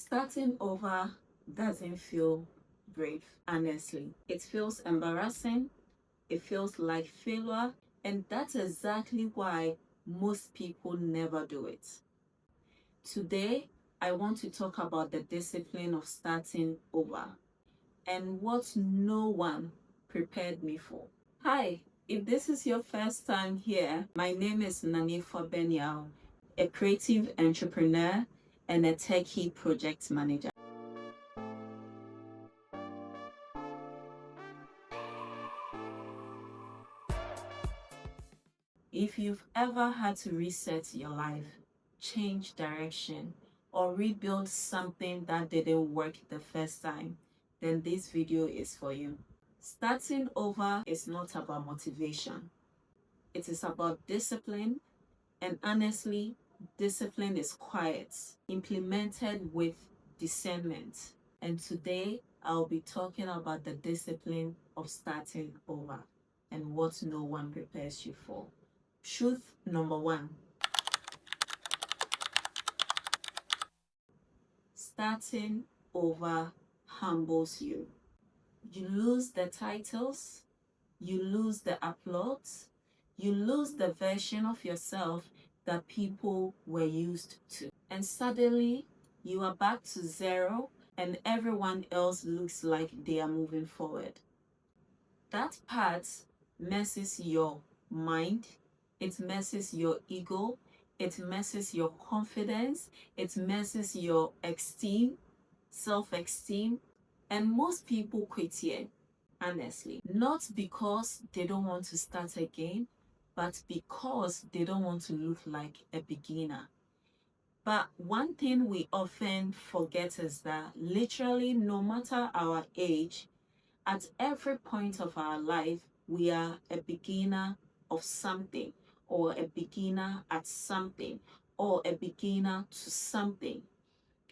Starting over doesn't feel brave, honestly. It feels embarrassing, it feels like failure, and that's exactly why most people never do it. Today, I want to talk about the discipline of starting over and what no one prepared me for. Hi, if this is your first time here, my name is Nana Efua, a creative entrepreneur and a techie project manager. If you've ever had to reset your life, change direction, or rebuild something that didn't work the first time, then this video is for you. Starting over is not about motivation. It is about discipline, and honestly, discipline is quiet, implemented with discernment. And today, I'll be talking about the discipline of starting over and what no one prepares you for. Truth number one: starting over humbles you. You lose the titles, you lose the applause, you lose the version of yourself that people were used to. And suddenly, you are back to zero, and everyone else looks like they are moving forward. That part messes your mind, it messes your ego, it messes your confidence, it messes your esteem, self-esteem, and most people quit here, honestly. Not because they don't want to start again, but because they don't want to look like a beginner. But one thing we often forget is that literally no matter our age, at every point of our life, we are a beginner of something, or a beginner at something, or a beginner to something.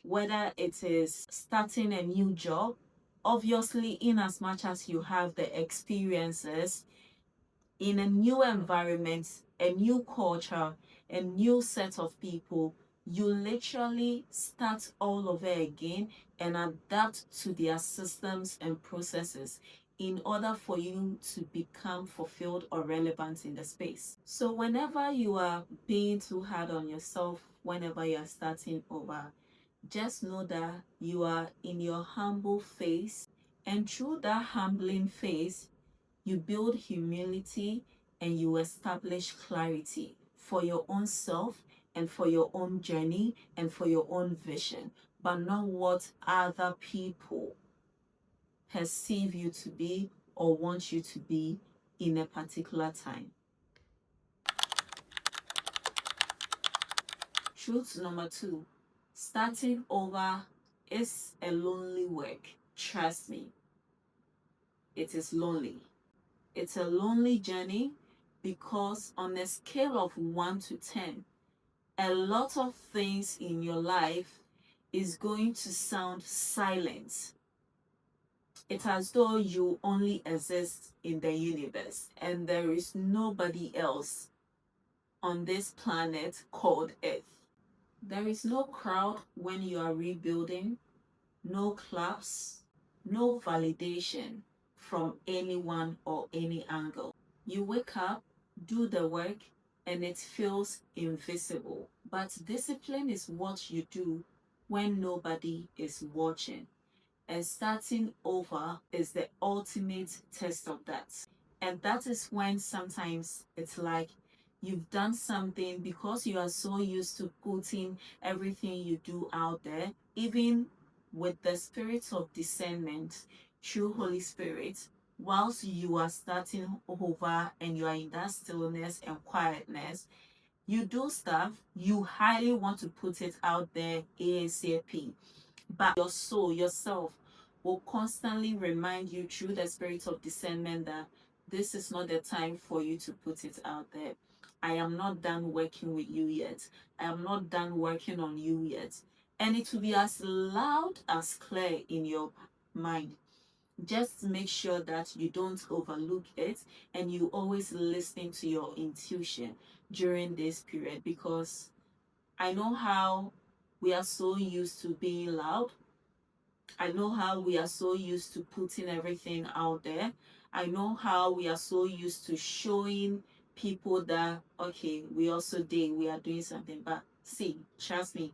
Whether it is starting a new job, obviously, in as much as you have the experiences in a new environment, a new culture, a new set of people, you literally start all over again and adapt to their systems and processes in order for you to become fulfilled or relevant in the space. So whenever you are being too hard on yourself, whenever you are starting over, just know that you are in your humble phase, and through that humbling phase, you build humility and you establish clarity for your own self and for your own journey and for your own vision, but not what other people perceive you to be or want you to be in a particular time. Truth number two: starting over is a lonely work. Trust me, it is lonely. It's a lonely journey because on a scale of 1 to 10, a lot of things in your life is going to sound silent. It's as though you only exist in the universe and there is nobody else on this planet called Earth. There is no crowd when you are rebuilding, no claps, no validation from anyone or any angle. You wake up, do the work, and it feels invisible. But discipline is what you do when nobody is watching. And starting over is the ultimate test of that. And that is when sometimes it's like you've done something because you are so used to putting everything you do out there, even with the spirit of discernment through Holy Spirit, whilst you are starting over and you are in that stillness and quietness, you do stuff, you highly want to put it out there ASAP. But your soul, yourself, will constantly remind you through the spirit of discernment that this is not the time for you to put it out there. I am not done working with you yet. I am not done working on you yet. And it will be as loud as clear in your mind. Just make sure that you don't overlook it and you always listen to your intuition during this period, because I know how we are so used to being loud. I know how we are so used to putting everything out there. I know how we are so used to showing people that, okay, we also did, we are doing something. But see, trust me,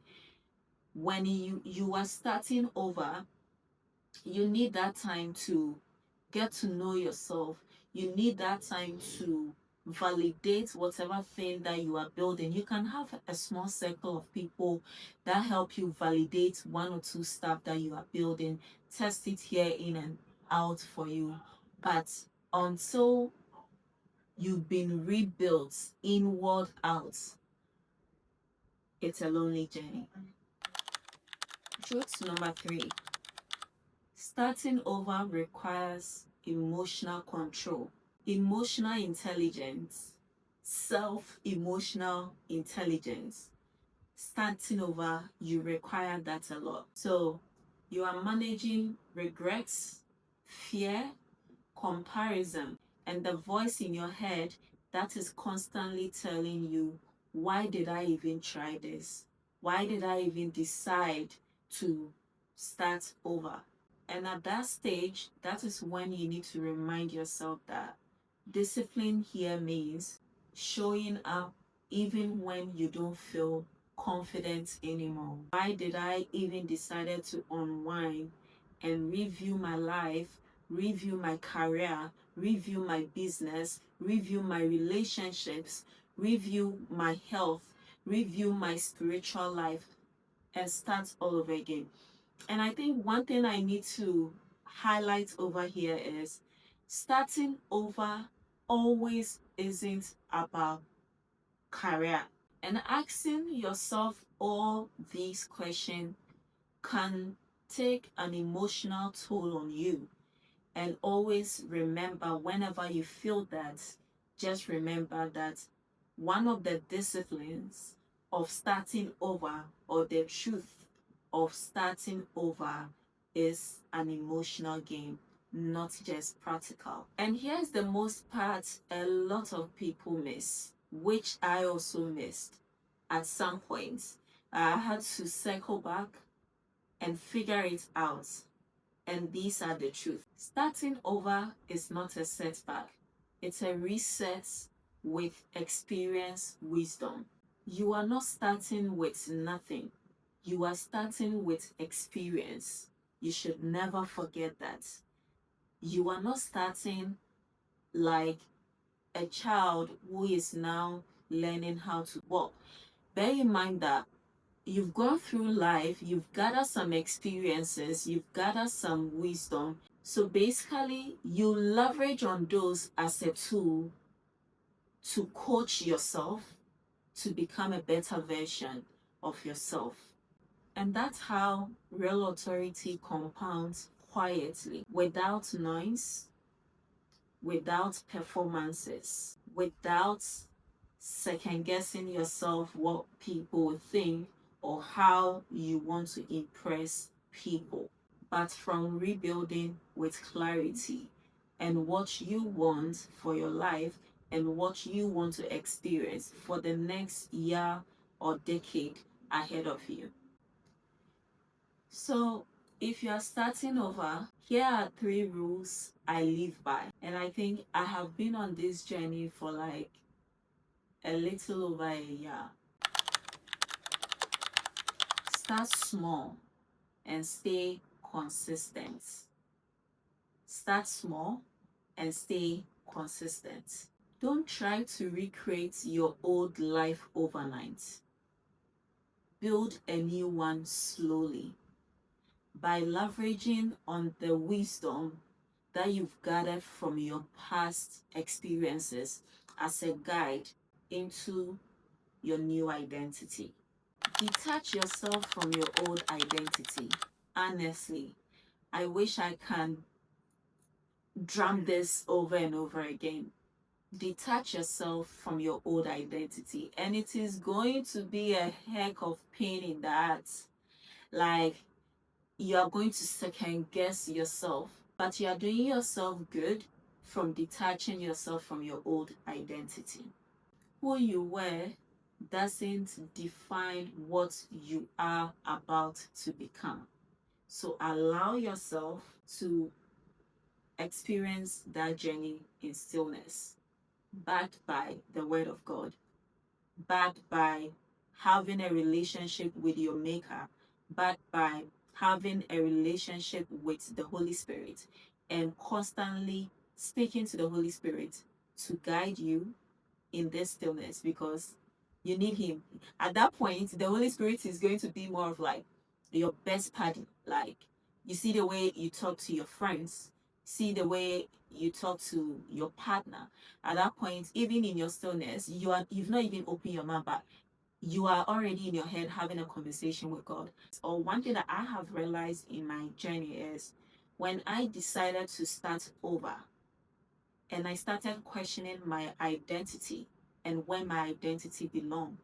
when you are starting over, you need that time to get to know yourself. You need that time to validate whatever thing that you are building. You can have a small circle of people that help you validate one or two stuff that you are building, test it here in and out for you. But until you've been rebuilt inward out, it's a lonely journey. Truth number 3. Starting over requires emotional control, emotional intelligence, self-emotional intelligence. Starting over, you require that a lot. So you are managing regrets, fear, comparison, and the voice in your head that is constantly telling you, why did I even try this? Why did I even decide to start over? And at that stage, that is when you need to remind yourself that discipline here means showing up even when you don't feel confident anymore. Why did I even decided to unwind and review my life, review my career, review my business, review my relationships, review my health, review my spiritual life, and start all over again? And I think one thing I need to highlight over here is starting over always isn't about career. And asking yourself all these questions can take an emotional toll on you. And always remember, whenever you feel that, just remember that one of the disciplines of starting over, or the truth of starting over, is an emotional game, not just practical. And here's the most part a lot of people miss, which I also missed at some point. I had to circle back and figure it out. And these are the truth. Starting over is not a setback. It's a reset with experience, wisdom. You are not starting with nothing. You are starting with experience. You should never forget that. You are not starting like a child who is now learning how to walk. Bear in mind that you've gone through life, you've gathered some experiences, you've gathered some wisdom. So basically, you leverage on those as a tool to coach yourself to become a better version of yourself. And that's how real authority compounds quietly, without noise, without performances, without second guessing yourself what people will think or how you want to impress people, but from rebuilding with clarity and what you want for your life and what you want to experience for the next year or decade ahead of you. So, if you are starting over, here are 3 rules I live by. And I think I have been on this journey for like a little over a year. Start small and stay consistent. Start small and stay consistent. Don't try to recreate your old life overnight. Build a new one slowly by leveraging on the wisdom that you've gathered from your past experiences as a guide into your new identity. Detach yourself from your old identity. Honestly, I wish I can drum this over and over again. Detach yourself from your old identity, and it is going to be a heck of pain in that. Like, you are going to second guess yourself, but you are doing yourself good from detaching yourself from your old identity. Who you were doesn't define what you are about to become. So allow yourself to experience that journey in stillness, backed by the Word of God, backed by having a relationship with your Maker, backed by having a relationship with the Holy Spirit, and constantly speaking to the Holy Spirit to guide you in this stillness, because you need Him. At that point, the Holy Spirit is going to be more of like your best buddy. Like, you see the way you talk to your friends, see the way you talk to your partner. At that point, even in your stillness, you've not even opened your mouth, but you are already in your head having a conversation with God. Or one thing that I have realized in my journey is when I decided to start over and I started questioning my identity and where my identity belonged,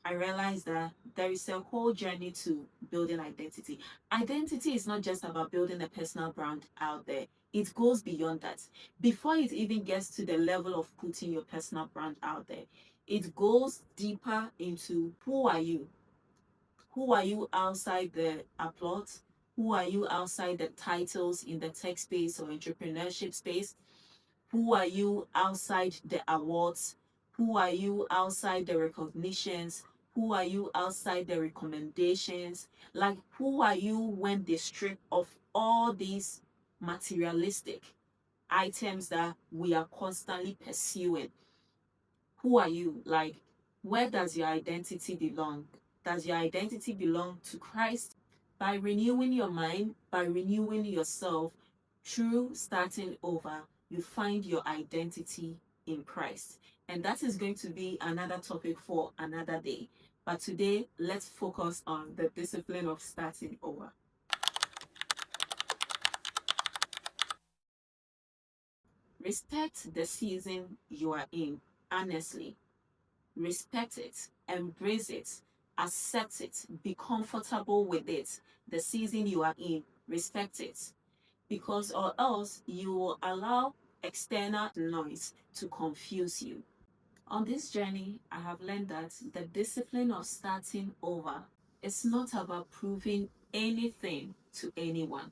I realized that there is a whole journey to building identity. Identity is not just about building a personal brand out there. It goes beyond that. Before it even gets to the level of putting your personal brand out there, it goes deeper into who are you? Who are you outside the applause? Who are you outside the titles in the tech space or entrepreneurship space? Who are you outside the awards? Who are you outside the recognitions? Who are you outside the recommendations? Like, who are you when they strip off all these materialistic items that we are constantly pursuing? Who are you? Like, where does your identity belong? Does your identity belong to Christ? By renewing your mind, by renewing yourself, through starting over, you find your identity in Christ. And that is going to be another topic for another day. But today, let's focus on the discipline of starting over. Respect the season you are in, honestly. Respect it, embrace it, accept it, be comfortable with it. The season you are in, respect it. Because or else you will allow external noise to confuse you. On this journey, I have learned that the discipline of starting over is not about proving anything to anyone.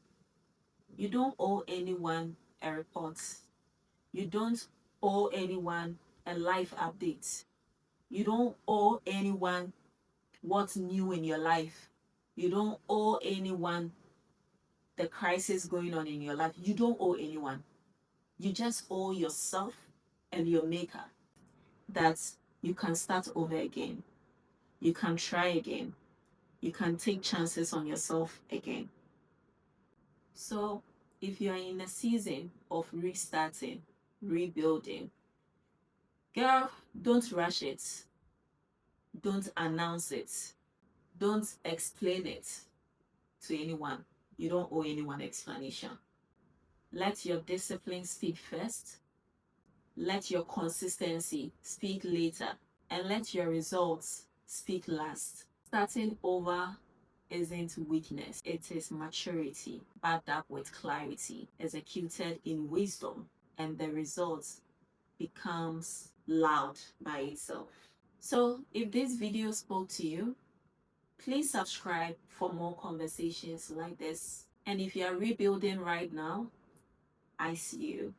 You don't owe anyone a report. You don't owe anyone a life update. You don't owe anyone what's new in your life. You don't owe anyone the crisis going on in your life. You don't owe anyone. You just owe yourself and your Maker that you can start over again. You can try again. You can take chances on yourself again. So, if you are in a season of restarting, rebuilding, girl, don't rush it. Don't announce it. Don't explain it to anyone. You don't owe anyone explanation. Let your discipline speak first. Let your consistency speak later. And let your results speak last. Starting over isn't weakness, it is maturity backed up with clarity, executed in wisdom, and the results becomes loud by itself. So if this video spoke to you, please subscribe for more conversations like this. And if you are rebuilding right now, I see you.